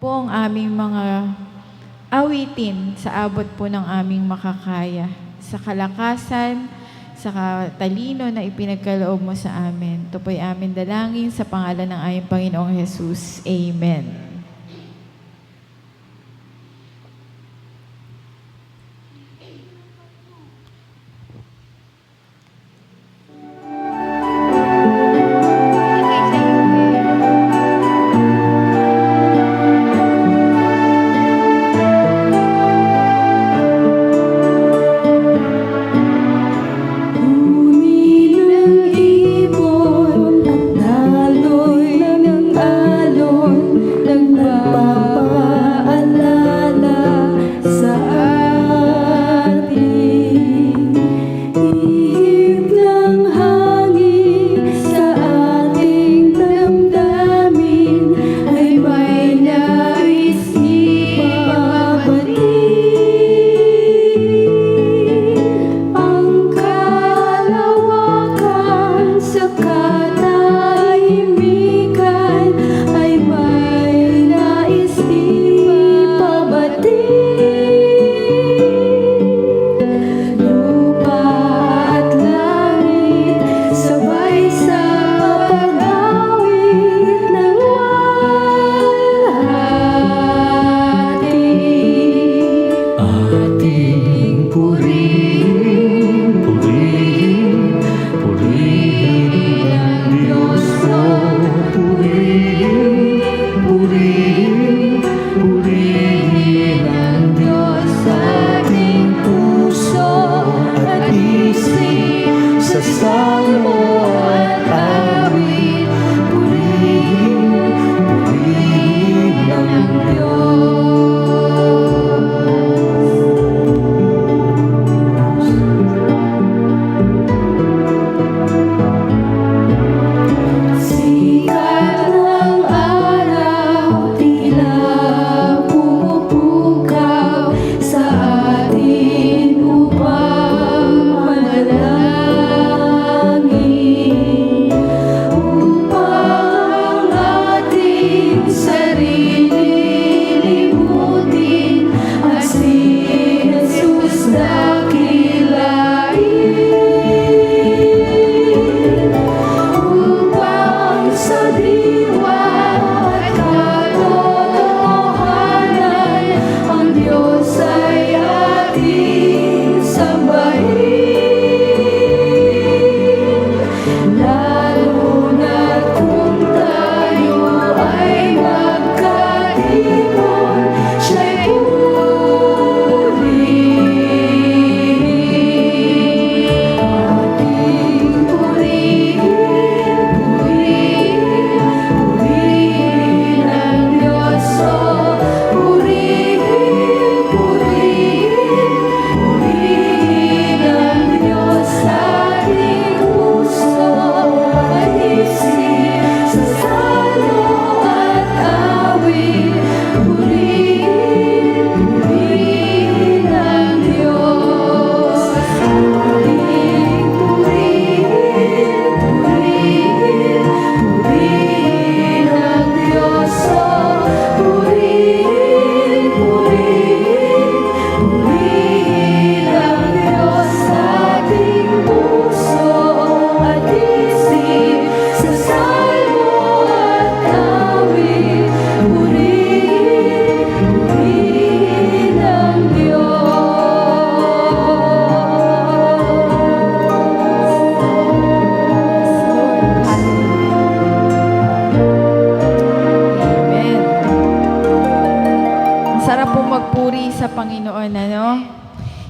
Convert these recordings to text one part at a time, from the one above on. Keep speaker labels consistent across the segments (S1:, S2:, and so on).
S1: po ang aming mga awitin sa abot po ng aming makakaya, sa kalakasan, sa katalino na ipinagkaloob mo sa amin. Ito po'y amin dalangin sa pangalan ng aming Panginoong Jesus. Amen.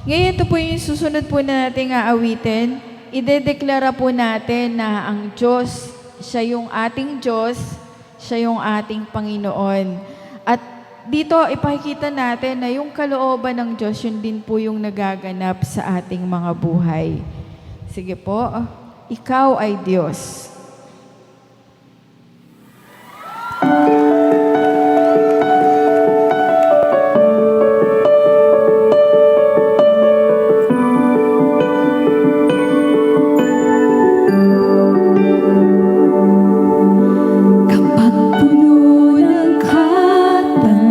S1: Ngayon, ito po yung susunod po na nating aawitin. Idedeklara po natin na ang Diyos, siya yung ating Diyos, siya yung ating Panginoon. At dito, ipakikita natin na yung kalooban ng Diyos, yun din po yung nagaganap sa ating mga buhay. Sige po, ikaw ay Diyos.
S2: Kapag puno ng katang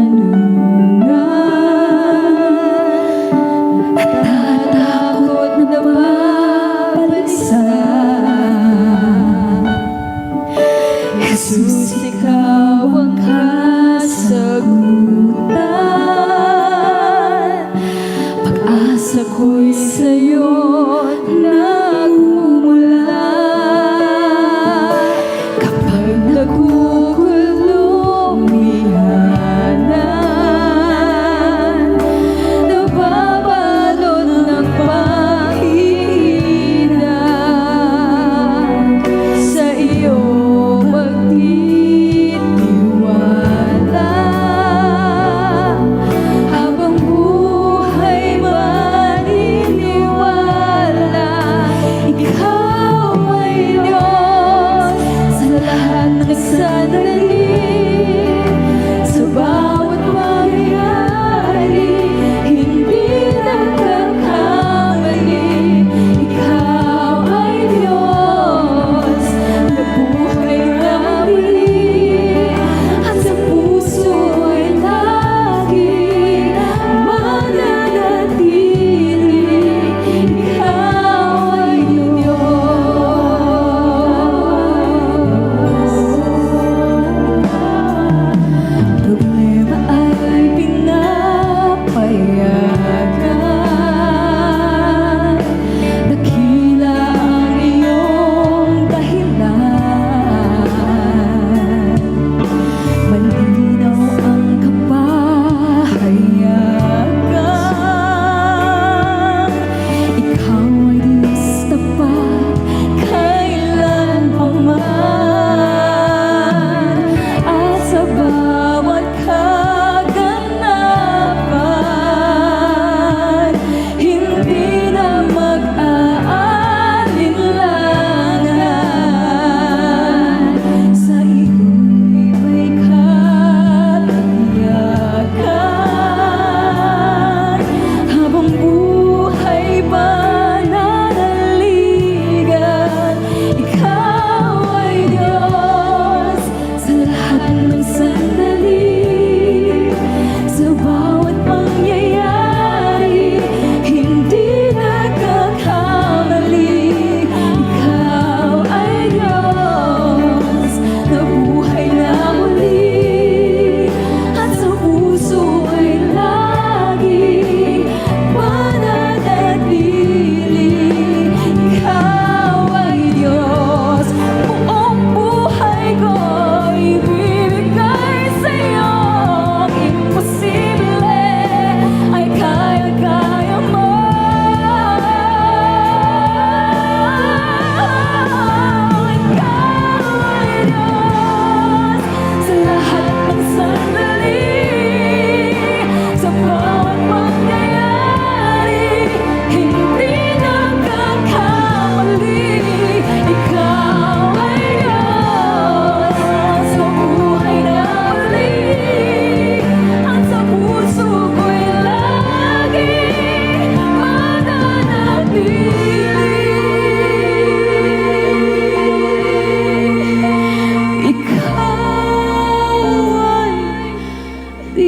S1: Yes,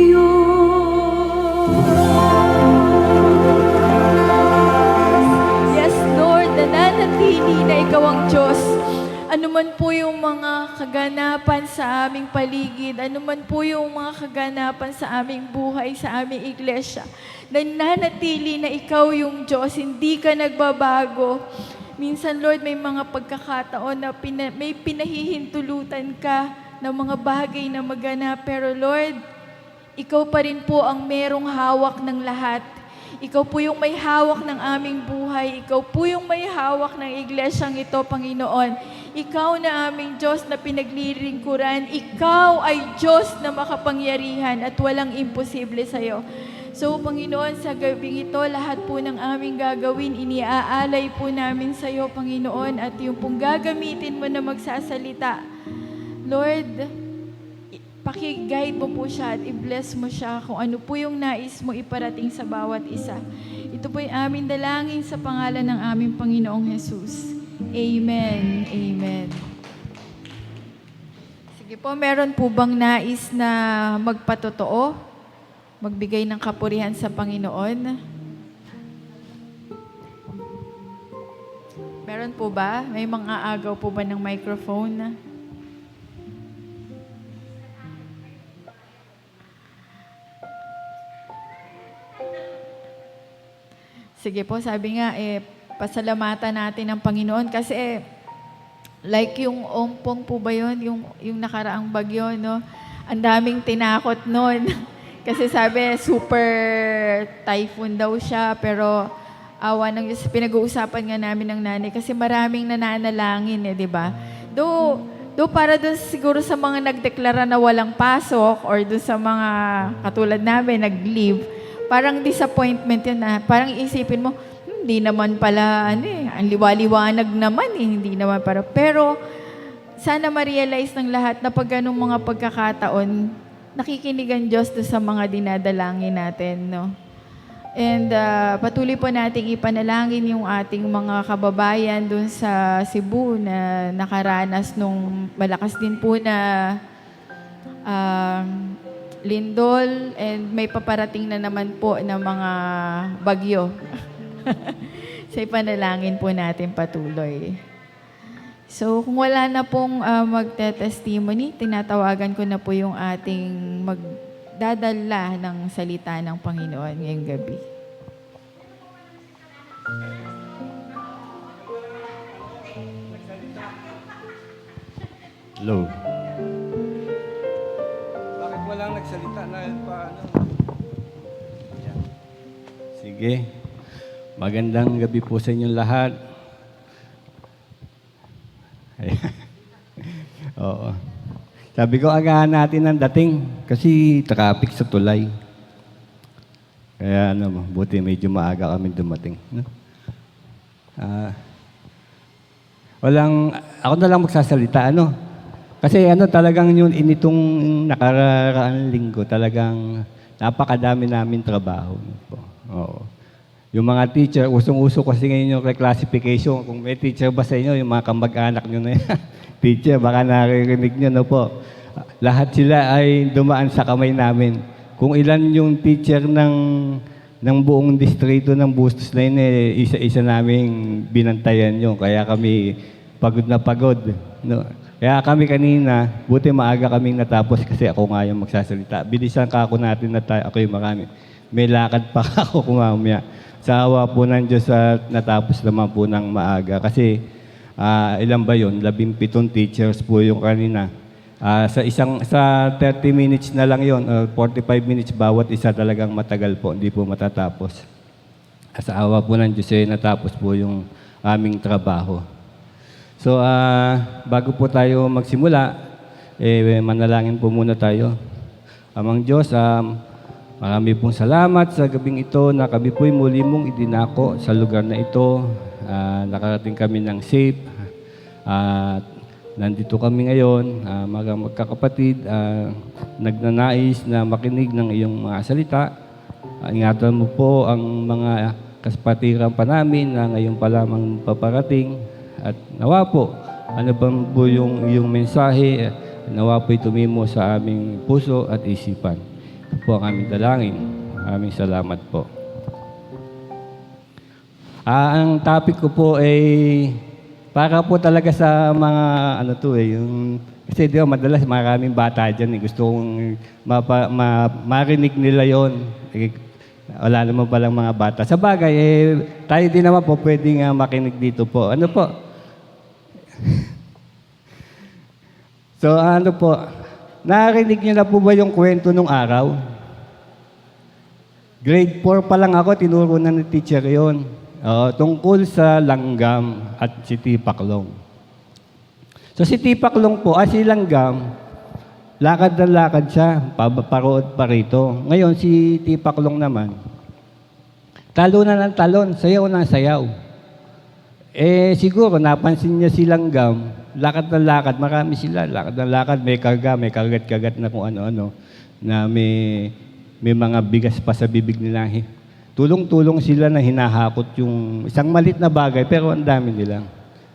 S1: Lord, nananatili na Ikaw ang Diyos. Ano man po yung mga kaganapan sa aming paligid, ano man po yung mga kaganapan sa aming buhay, sa aming iglesia, nananatili na Ikaw yung Diyos, hindi ka nagbabago. Minsan, Lord, may mga pagkakataon na may pinahihintulutan ka ng mga bagay na maganap, pero Lord, Ikaw pa rin po ang merong hawak ng lahat. Ikaw po yung may hawak ng aming buhay. Ikaw po yung may hawak ng iglesyang ito, Panginoon. Ikaw na aming Diyos na pinaglilingkuran. Ikaw ay Diyos na makapangyarihan at walang imposible sa'yo. So, Panginoon, sa gabing ito, lahat po ng aming gagawin, iniaalay po namin sa'yo, Panginoon, at yung pong gagamitin mo na magsasalita. Lord, paki-guide mo po siya at i-bless mo siya kung ano po yung nais mo iparating sa bawat isa. Ito po yung aming dalangin sa pangalan ng aming Panginoong Jesus. Amen. Amen. Sige po, meron po bang nais na magpatotoo? Magbigay ng kapurihan sa Panginoon? Meron po ba? May mga agaw po ba ng microphone? Sige po, sabi nga, pasalamatan natin ang Panginoon kasi like yung ompong po ba yun, yung nakaraang bagyo, no? Ang daming tinakot nun. Kasi sabi, super typhoon daw siya, pero awa ng Diyos, pinag-uusapan nga namin ng nanay kasi maraming nananalangin, di ba? Do para dun siguro sa mga nagdeklara na walang pasok or dun sa mga katulad namin, nag-leave, parang disappointment yun na, parang isipin mo, hindi naman pala, ang liwaliwanag naman hindi naman para. Pero, sana ma-realize ng lahat na pag ganung mga pagkakataon, nakikinig ang Diyos doon sa mga dinadalangin natin, no? And patuloy po nating ipanalangin yung ating mga kababayan doon sa Cebu na nakaranas nung malakas din po na lindol, and may paparating na naman po ng mga bagyo. Sa ipanalangin po natin patuloy. So, kung wala na pong magte-testimony, tinatawagan ko na po yung ating magdadala ng salita ng Panginoon ngayong gabi.
S2: Hello. Walang nagsalita na paano. Ayan. Sige. Magandang gabi po sa inyong lahat. Ayan. Oo. Sabi ko, agahan natin ang dating kasi traffic sa tulay. Kaya buti medyo maaga kami dumating. No? Ako na lang magsasalita, Kasi talagang yun, initong nakaraang linggo, talagang napakadami namin trabaho. Oo. Yung mga teacher, usong-uso kasi ngayon yung reclassification. Kung may teacher ba sa inyo, yung mga kamag-anak nyo na yan, teacher, baka naririnig nyo, po. Lahat sila ay dumaan sa kamay namin. Kung ilan yung teacher ng buong distrito ng Bustos na yun, isa-isa naming binantayan yun. Kaya kami pagod na pagod. No? Kaya kami kanina, buti maaga kaming natapos kasi ako nga yung magsasalita. Bilisan ka ako natin na tayo, ako yung marami. May lakad pa ako kumamaya. Sa awa po ng Diyos at natapos naman po ng maaga. Kasi ilan ba yun? 17 teachers po yung kanina. Sa 30 minutes na lang yun, 45 minutes bawat isa talagang matagal po, hindi po matatapos. Sa awa po ng Diyos natapos po yung aming trabaho. So, bago po tayo magsimula, manalangin po muna tayo. Amang Diyos, marami pong salamat sa gabing ito na kami po'y muli mong idinako sa lugar na ito. Nakarating kami ng safe. Nandito kami ngayon, mga magkakapatid, nagnanais na makinig ng iyong mga salita. Ingatan mo po ang mga kasapatiran pa namin na ngayon pa lamang paparating. At nawa po, ano ba po yung mensahe, nawa po'y tumimo sa aming puso at isipan. Ito po ang aming dalangin. Maraming salamat po. Ang topic ko po ay para po talaga sa mga yung kasi di ba madalas maraming bata dyan gusto kong marinig nila yon. Wala naman palang mga bata. Sa bagay, tayo din naman po pwedeng makinig dito po. Ano po? So ano po, narinig niyo na po ba yung kwento nung araw? Grade 4 pa lang ako, tinuro na ni teacher yon. Tungkol sa langgam at si Tipaklong. So si Tipaklong po, si langgam, lakad na lakad siya, parood pa rito. Ngayon si Tipaklong naman, talo na ng talon, sayaw na sayaw. Siguro napansin niya si langgam, lakad na lakad, marami sila, lakad na lakad, may kagat-kagat na kung ano-ano, na may mga bigas pa sa bibig nila. Tulong-tulong sila na hinahakot yung isang malit na bagay, pero ang dami nila.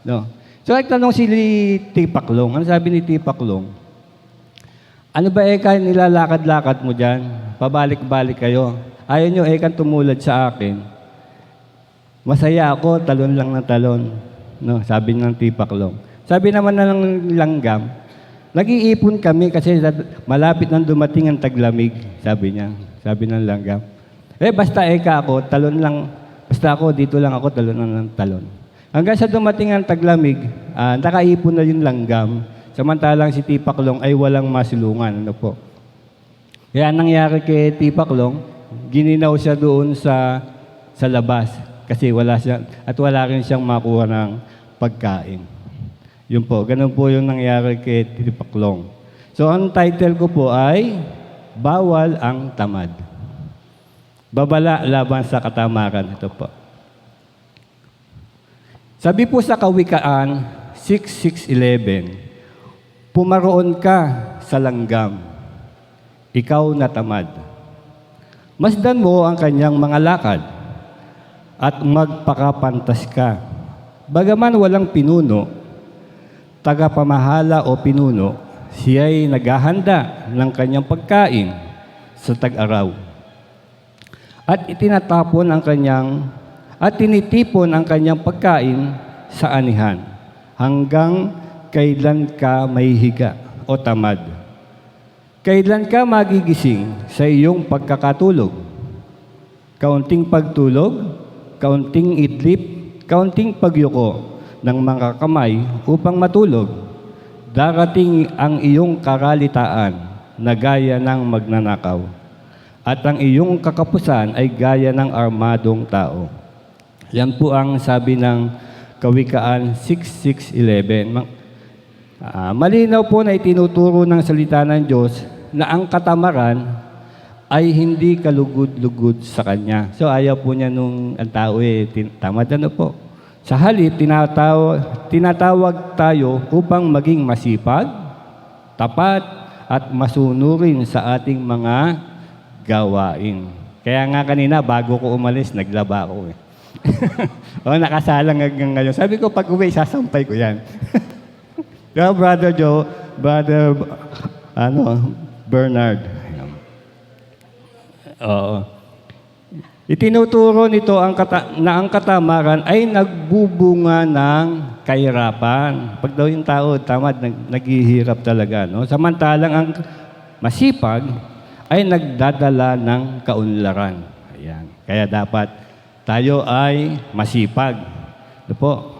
S2: No? So, nagtanong si Tipaklong. Ano sabi ni Tipaklong? Ano ba nilalakad-lakad mo dyan? Pabalik-balik kayo. Ayaw nyo tumulad sa akin. Masaya ako, talon lang ng talon. No? Sabi ng Tipaklong. Sabi naman ng langgam, nag-iipon kami kasi malapit nang dumating ang taglamig. Sabi niya. Sabi ng langgam. Basta ako, talon lang. Basta ako, dito lang ako, talon lang ng talon. Hanggang sa dumating ang taglamig, nakaipon na yung langgam. Samantalang si Tipaklong ay walang masulungan. Ano po? Kaya nangyari kay Tipaklong, gininaw siya doon sa labas. Kasi wala rin siyang makuha ng pagkain. Yun po, ganun po yung nangyari kay Tipaklong. So, ang title ko po ay, Bawal ang Tamad. Babala laban sa katamaran. Ito po. Sabi po sa Kawikaan 6:6-11, pumaroon ka sa langgam, ikaw na tamad. Masdan mo ang kanyang mga lakad at magpakapantas ka. Bagaman walang pinuno, tagapamahala o pinuno, siya'y naghahanda ng kanyang pagkain sa tag-araw. At tinitipon ang kanyang pagkain sa anihan, hanggang kailan ka mahihiga o tamad. Kailan ka magigising sa iyong pagkakatulog? Kaunting pagtulog, kaunting idlip, kaunting pagyuko ng mga kamay upang matulog. Darating ang iyong karalitaan na gaya ng magnanakaw. At ang iyong kakapusan ay gaya ng armadong tao. Yan po ang sabi ng Kawikaan 6:6-11. Malinaw po na itinuturo ng salita ng Diyos na ang katamaran ay hindi kalugod-lugod sa Kanya. So ayaw po niya nung ang tao tamad ano po. Sa halip, tinatawag tayo upang maging masipag, tapat, at masunurin sa ating mga gawain. Kaya nga kanina, bago ko umalis, naglaba ako . Nakasalang hanggang ngayon. Sabi ko, pag uwi, sasampay ko yan. Kaya Brother Joe, Brother Bernard. Itinuturo nito na ang katamaran ay nagbubunga ng kahirapan. Pag daw yung tao tamad, naghihirap talaga. No? Samantalang ang masipag ay nagdadala ng kaunlaran. Ayan. Kaya dapat tayo ay masipag. Ito po.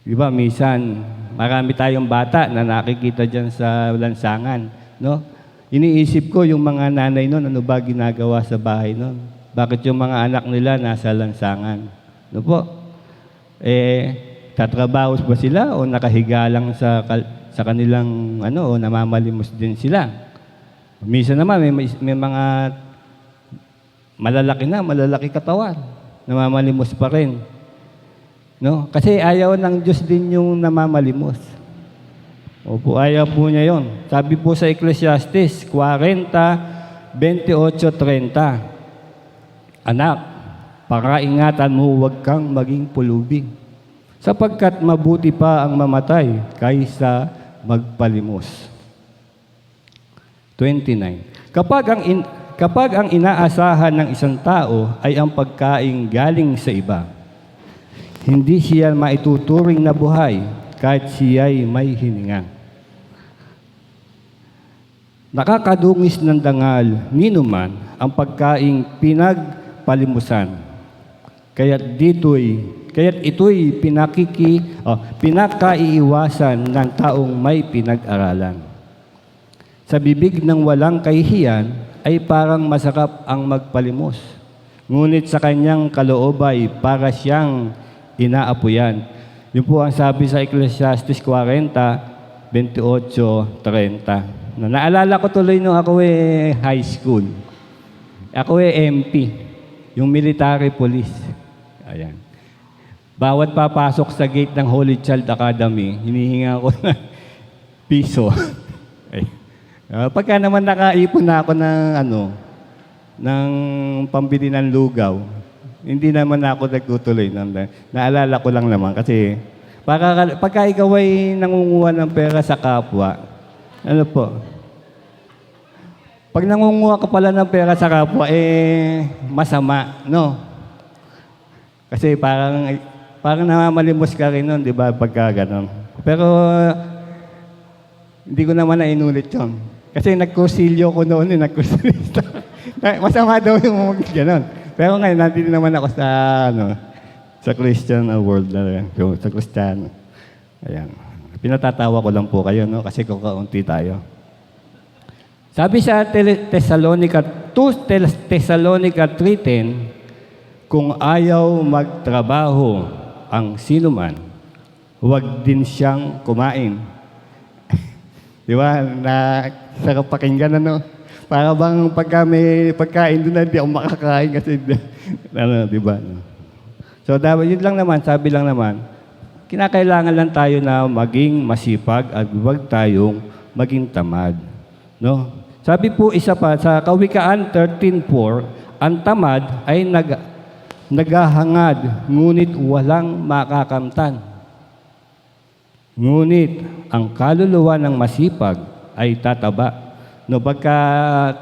S2: Di ba, minsan, marami tayong bata na nakikita dyan sa lansangan. No? Iniisip ko yung mga nanay nun, ano ba ginagawa sa bahay nun? Bakit yung mga anak nila nasa lansangan? Ano po? Tatrabaho ba sila o nakahiga lang sa kanilang, o namamalimos din sila? Minsan naman, may mga malalaki katawan. Namamalimos pa rin. No? Kasi ayaw ng Diyos din yung namamalimos. Opo, ayaw po niya yon. Sabi po sa Ecclesiastes 40:28-30, Anak, pakaingatan mo, huwag kang maging pulubi, sapagkat mabuti pa ang mamatay kaysa magpalimos. Ito 29. Kapag ang inaasahan ng isang tao ay ang pagkain galing sa iba, hindi siya maituturing na buhay kahit siya'y may hininga. Nakakadungis ng dangal, ninuman, ang pagkaing pinagpalimusan. Kaya't ito'y pinakaiiwasan ng taong may pinag-aralan. Sa bibig ng walang kahihiyan ay parang masarap ang magpalimos. Ngunit sa kanyang kaloobay para siyang inaapuyan. Yun po ang sabi sa Ecclesiastes 40, 28-30. Naalala ko tuloy nung ako high school. Ako MP, yung military police. Ayan. Bawat papasok sa gate ng Holy Child Academy, hinihinga ko ng piso. Ay. Pagka naman nakaipon na ako ng pambili ng lugaw, hindi naman ako nagtutuloy. Naalala ko lang naman kasi pagka ikaw ay nangunguha ng pera sa kapwa, ano po? Pag nangunguha ka pala ng pera sa kapwa, masama, no? Kasi parang namamalimos ka rin nun, di ba, pagka ganon. Pero, hindi ko naman nainulit yun. Kasi nagkursilyo ko noon, nagkursilista. Masama daw yung ganon. Pero ngayon, nandito naman ako sa Christian world, sa Kristiyano. Ayan. Pinatatawa ko lang po kayo, no? Kasi kakaunti tayo. Sabi sa Thessalonica 3:10, kung ayaw magtrabaho ang sinuman, huwag din siyang kumain. Di ba? Sarap pakinggan, ano? Para bang pagka may pagkain doon, hindi ako makakain kasi, di ba? So, yun lang naman, sabi lang naman, kinakailangan lang tayo na maging masipag at huwag tayong maging tamad. No? Sabi po isa pa sa Kawikaan 13:4, ang tamad ay naghahangad, ngunit walang makakamtan. Ngunit ang kaluluwa ng masipag ay tataba. No, pagka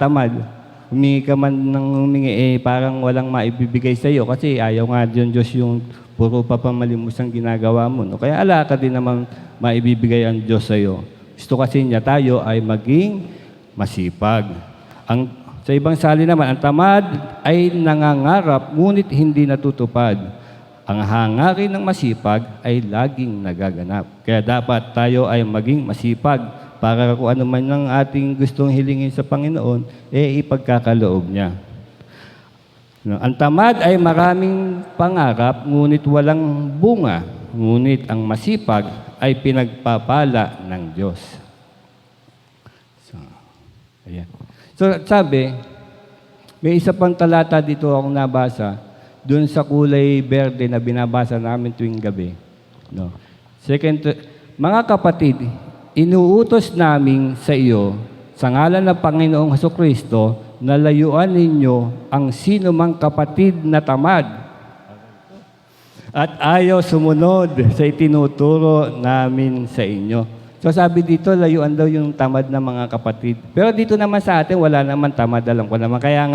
S2: tamad, humingi ka man ng humingi, parang walang maibibigay sa iyo kasi ayaw nga Diyos yung puro papamalimos ang ginagawa mo. No? Kaya ala ka din naman maibibigay ang Diyos sa iyo. Gusto kasi niya tayo ay maging masipag. Sa ibang sali naman, ang tamad ay nangangarap ngunit hindi natutupad. Ang hangarin ng masipag ay laging nagaganap. Kaya dapat tayo ay maging masipag para kung ano man ang ating gustong hilingin sa Panginoon, ipagkakaloob niya. Ang tamad ay maraming pangarap, ngunit walang bunga. Ngunit ang masipag ay pinagpapala ng Diyos. Ayan. So, sabi, may isa pang talata dito akong nabasa, doon sa kulay berde na binabasa namin tuwing gabi. No. Mga kapatid, inuutos namin sa iyo, sa ngalan ng Panginoong Hesukristo, na layuan ninyo ang sino mang kapatid na tamad at ayaw sumunod sa itinuturo namin sa inyo. So sabi dito, layuan daw yung tamad na mga kapatid. Pero dito naman sa atin, wala naman tamad, alam ko naman. Kaya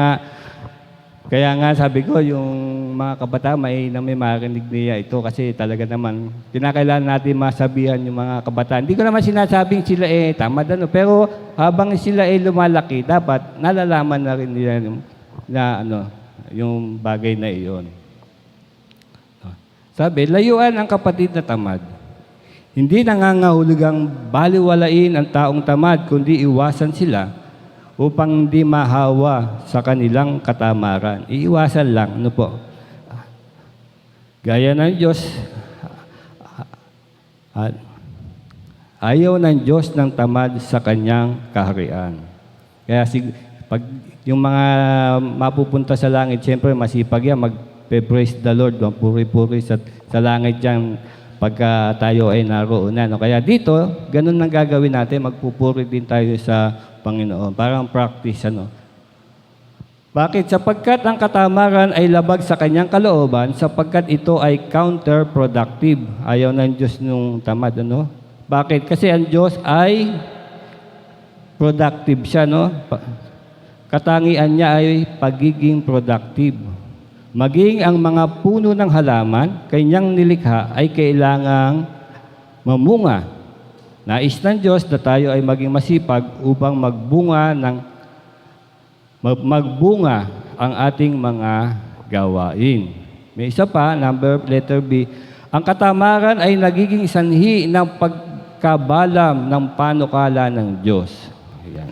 S2: nga sabi ko, yung mga kabataan, may marinig niya ito kasi talaga naman, kinakailangan natin masabihan yung mga kabataan. Hindi ko naman sinasabing sila tamad, pero habang sila lumalaki, dapat nalalaman na rin nila yung bagay na iyon. Sabi, layuan ang kapatid na tamad. Hindi nangangahulugang baliwalain ang taong tamad, kundi iwasan sila upang hindi mahawa sa kanilang katamaran. Iiwasan lang, ano po? Gaya ng Diyos, ayaw ng Diyos ng tamad sa kanyang kaharian. Kaya pag yung mga mapupunta sa langit, siyempre masipag yan, mag-praise the Lord, puri-puri sa langit yan pagka tayo ay naroon na. No? Kaya dito, ganun ang gagawin natin, magpupuri din tayo sa Panginoon. Parang practice, Bakit? Sapagkat ang katamaran ay labag sa kanyang kalooban, sapagkat ito ay counterproductive. Ayaw ng Diyos nung tamad, Bakit? Kasi ang Diyos ay productive siya, no? Katangian niya ay pagiging productive. Maging ang mga puno ng halaman, kanyang nilikha ay kailangang mamunga. Nais ng Diyos na tayo ay maging masipag upang magbunga ang ating mga gawain. May isa pa, letter B. Ang katamaran ay nagiging sanhi ng pagkabalam ng panukala ng Diyos. Ayan.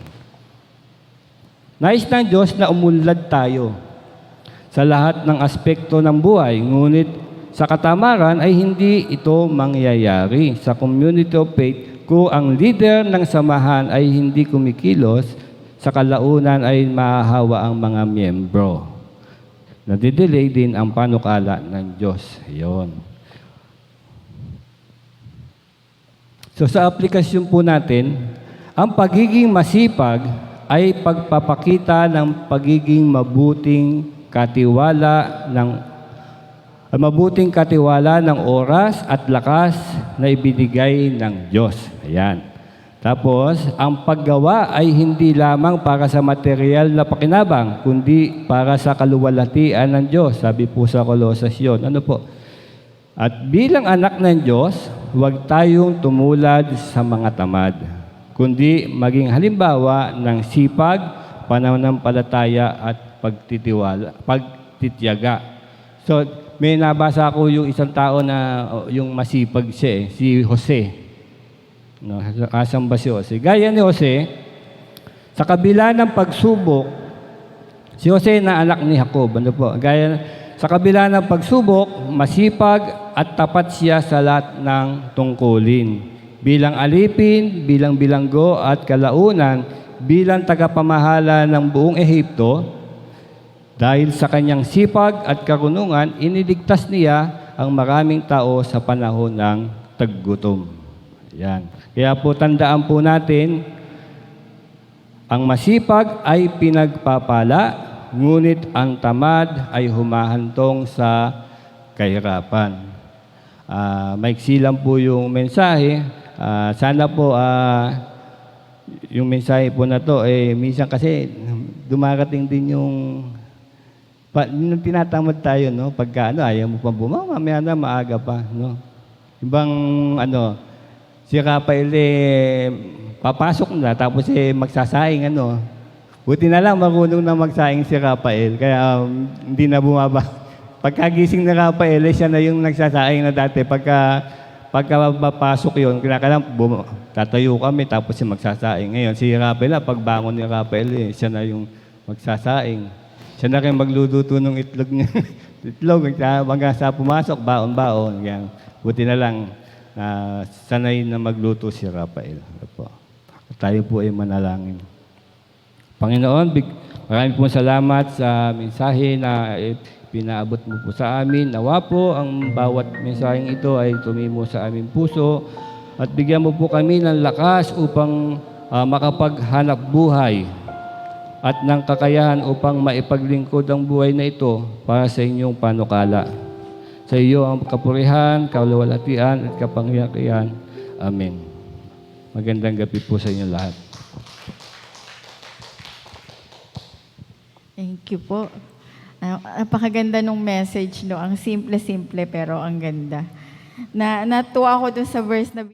S2: Nais ng Diyos na umunlad tayo sa lahat ng aspekto ng buhay, ngunit sa katamaran ay hindi ito mangyayari. Sa community of faith, kung ang leader ng samahan ay hindi kumikilos, sa kalaunan ay mahahawa ang mga miyembro. Nadidelay din ang panukala ng Diyos. Iyon. So sa aplikasyon po natin, ang pagiging masipag ay pagpapakita ng pagiging mabuting katiwala ng oras at lakas na ibinigay ng Diyos. Ayan. Tapos, ang paggawa ay hindi lamang para sa material na pakinabang, kundi para sa kaluwalhatian ng Diyos. Sabi po sa Colosas yun. Ano po? At bilang anak ng Diyos, huwag tayong tumulad sa mga tamad, kundi maging halimbawa ng sipag, pananampalataya at pagtitiyaga. So, may nabasa ko yung isang tao na yung masipag siya, si Jose. No, asan ba si Jose? Gaya ni Jose, sa kabila ng pagsubok, si Jose na anak ni Jacob. Ano po? Sa kabila ng pagsubok, masipag at tapat siya sa lahat ng tungkulin. Bilang alipin, bilang bilanggo at kalaunan, bilang tagapamahala ng buong Ehipto, dahil sa kanyang sipag at karunungan, iniligtas niya ang maraming tao sa panahon ng taggutom. Yan. Kaya po tandaan po natin, ang masipag ay pinagpapala, ngunit ang tamad ay humahantong sa kahirapan. Maiksi lang po yung mensahe. Sana po yung mensahe po na to, minsan kasi dumarating din yung tinatamad tayo, no? Pagka ayaw mo pa mamaya na maaga pa, no? Ibang si Rafael papasok na tapos magsasaing, Buti na lang marunong na magsaing si Rafael, kaya hindi na bumaba. Pagkagising na Rafael, siya na yung nagsasaing na dati. Pagka mapasok yun, kinakailangan tatayo kami tapos magsasaing. Ngayon, si Rafael, pagbangon ni Rafael, siya na yung magsasaing. Siya na rin magluluto ng itlog niya. Itlog, hanggang sa pumasok, baon-baon. Yan. Buti na lang, sanay na magluto si Rafael. Tayo po ay manalangin. Panginoon, maraming po salamat sa mensahe na pinaabot mo po sa amin. Nawa po ang bawat mensaheng ito ay tumimo sa aming puso at bigyan mo po kami ng lakas upang makapaghanap buhay at ng kakayahan upang maipaglingkod ang buhay na ito para sa inyong panukala. Sa iyo ang kapurihan, kaluwalhatian at kapangyarihan. Amen. Magandang gabi po sa inyo lahat.
S1: Thank you po. Napakaganda nung message, no? Ang simple-simple pero ang ganda. Natuwa ako dun sa verse na